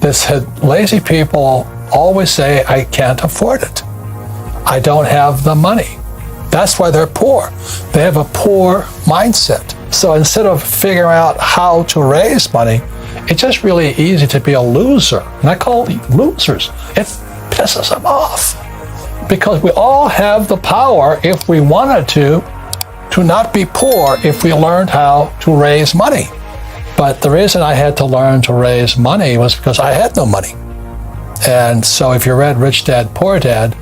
They said, lazy people always say, I can't afford it. I don't have the money. That's why they're poor. They have a poor mindset. So instead of figuring out how to raise money, it's just really easy to be a loser. And I call it losers. It pisses them off. Because we all have the power, if we wanted to not be poor if we learned how to raise money. But the reason I had to learn to raise money was because I had no money. And so if you read Rich Dad, Poor Dad,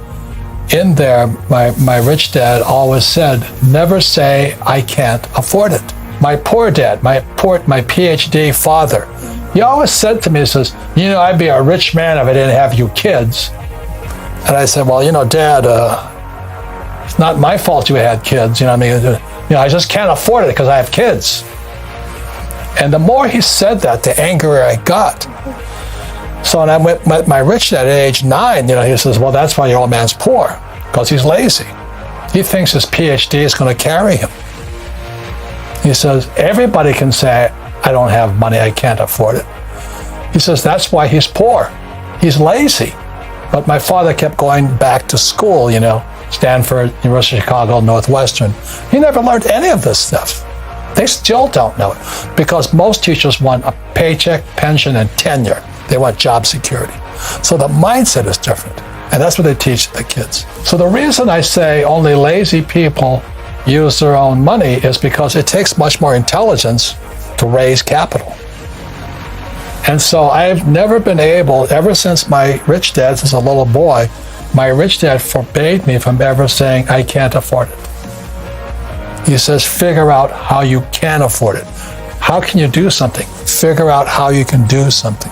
in there, my rich dad always said, never say, I can't afford it. My poor dad, my PhD father, he always said to me, he says, I'd be a rich man if I didn't have you kids. And I said, well, Dad, it's not my fault you had kids. I just can't afford it because I have kids. And the more he said that, the angrier I got. So when I met my rich dad at age 9, he says, well, that's why your old man's poor, because he's lazy. He thinks his PhD is going to carry him. He says, everybody can say, I don't have money, I can't afford it. He says, that's why he's poor. He's lazy. But my father kept going back to school, Stanford, University of Chicago, Northwestern. He never learned any of this stuff. They still don't know it, because most teachers want a paycheck, pension, and tenure. They want job security. So the mindset is different. And that's what they teach the kids. So the reason I say only lazy people use their own money is because it takes much more intelligence to raise capital. And so I've never been able, ever since my rich dad, since a little boy, my rich dad forbade me from ever saying, I can't afford it. He says, figure out how you can afford it. How can you do something? Figure out how you can do something.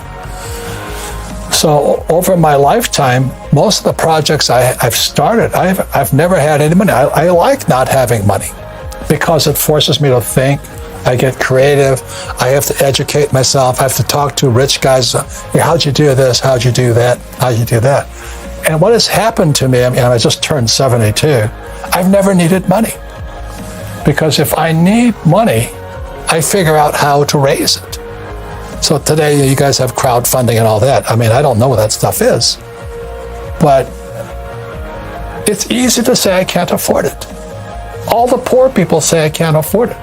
So over my lifetime, most of the projects I've started, I've never had any money. I like not having money because it forces me to think. I get creative. I have to educate myself. I have to talk to rich guys. Hey, how'd you do this? How'd you do that? How'd you do that? And what has happened to me, I just turned 72. I've never needed money. Because if I need money, I figure out how to raise it. So today you guys have crowdfunding and all that. I don't know what that stuff is. But it's easy to say I can't afford it. All the poor people say I can't afford it.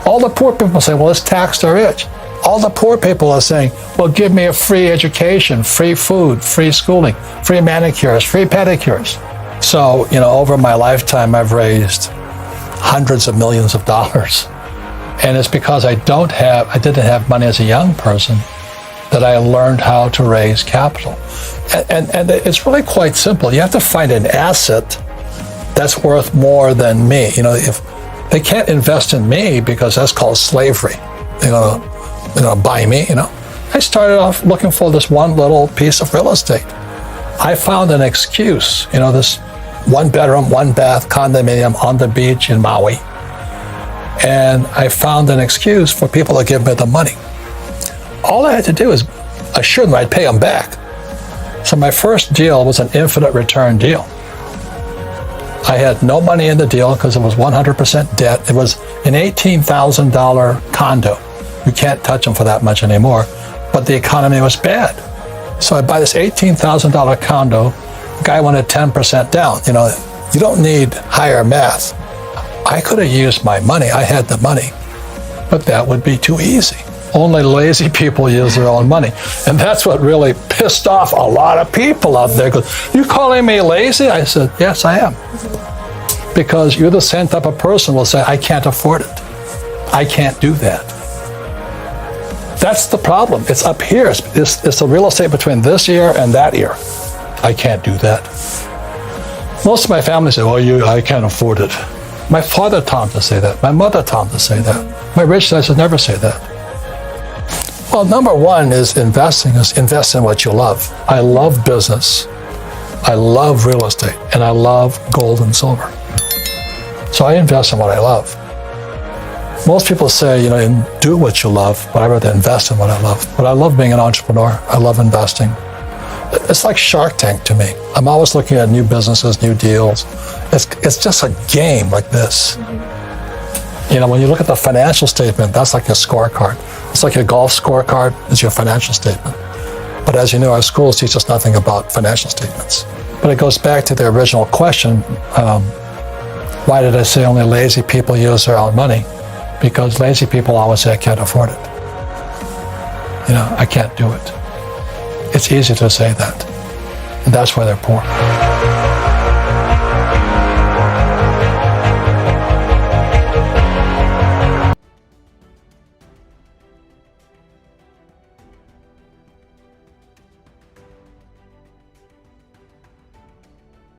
All the poor people say, well, let's tax the rich. All the poor people are saying, well, give me a free education, free food, free schooling, free manicures, free pedicures. So, over my lifetime, I've raised hundreds of millions of dollars. And it's because I didn't have money as a young person that I learned how to raise capital. And it's really quite simple. You have to find an asset that's worth more than me. If they can't invest in me because that's called slavery. They're gonna buy me, I started off looking for this one little piece of real estate. I found an excuse, this 1-bedroom, 1-bath condominium on the beach in Maui. And I found an excuse for people to give me the money. All I had to do is assure them I'd pay them back. So my first deal was an infinite return deal. I had no money in the deal because it was 100% debt. It was an $18,000 condo. You can't touch them for that much anymore, but the economy was bad. So I buy this $18,000 condo. The guy wanted 10% down. You don't need higher math. I could have used my money. I had the money, but that would be too easy. Only lazy people use their own money. And that's what really pissed off a lot of people out there. You calling me lazy? I said, yes, I am. Because you're the same type of person who will say, I can't afford it. I can't do that. That's the problem. It's up here. It's the real estate between this ear and that ear. I can't do that. Most of my family say, I can't afford it. My father taught me to say that. My mother taught me to say that. My rich dad said never say that. Well, number one is invest in what you love. I love business. I love real estate. And I love gold and silver. So I invest in what I love. Most people say, do what you love, but I rather invest in what I love. But I love being an entrepreneur. I love investing. It's like Shark Tank to me. I'm always looking at new businesses, new deals. It's just a game like this. When you look at the financial statement, that's like a scorecard. It's like a golf scorecard. It's your financial statement. But But as you know, our schools teach us nothing about financial statements. But it goes back to the original question. Why did I say only lazy people use their own money? Because lazy people always say, I can't afford it. I can't do it. It's easy to say that. And that's why they're poor.